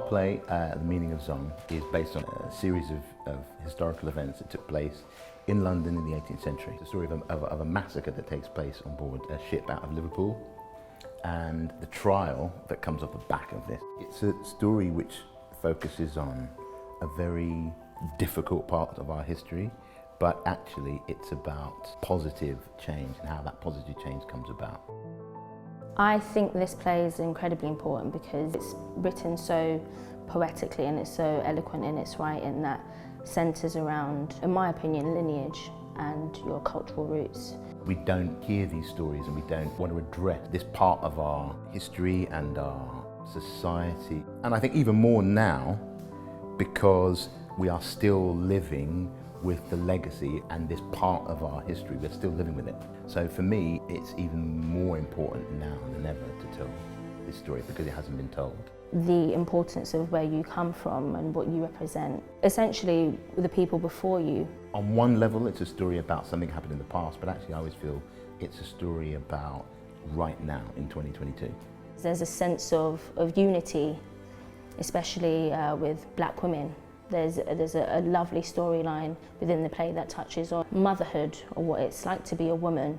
play, The Meaning of Zong, is based on a series of historical events that took place in London in the 18th century. It's a story of a massacre that takes place on board a ship out of Liverpool and the trial that comes off the back of this. It's a story which focuses on a very difficult part of our history, but actually it's about positive change and how that positive change comes about. I think this play is incredibly important because it's written so poetically and it's so eloquent in its writing that centres around, in my opinion, lineage and your cultural roots. We don't hear these stories and we don't want to address this part of our history and our society. And I think even more now, because we are still living with the legacy and this part of our history, we're still living with it. So for me, it's even more important now than ever to tell this story because it hasn't been told. The importance of where you come from and what you represent, essentially the people before you. On one level, it's a story about something happened in the past, but actually I always feel it's a story about right now in 2022. There's a sense of unity, especially with black women. There's a lovely storyline within the play that touches on motherhood or what it's like to be a woman.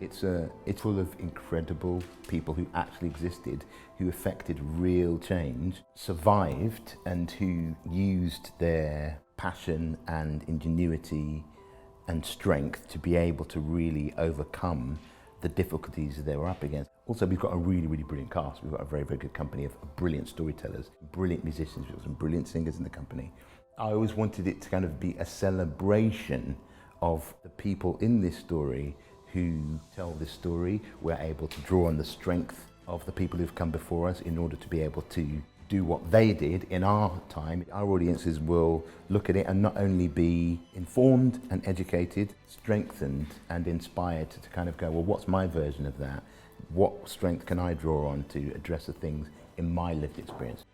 It's full of incredible people who actually existed, who effected real change, survived, and who used their passion and ingenuity and strength to be able to really overcome the difficulties that they were up against. Also, we've got a really, really brilliant cast. We've got a very, very good company of brilliant storytellers, brilliant musicians, we've got some brilliant singers in the company. I always wanted it to kind of be a celebration of the people in this story who tell this story. We're able to draw on the strength of the people who've come before us in order to be able to do what they did in our time. Our audiences will look at it and not only be informed and educated, strengthened and inspired to kind of go, well, what's my version of that? What strength can I draw on to address the things in my lived experience?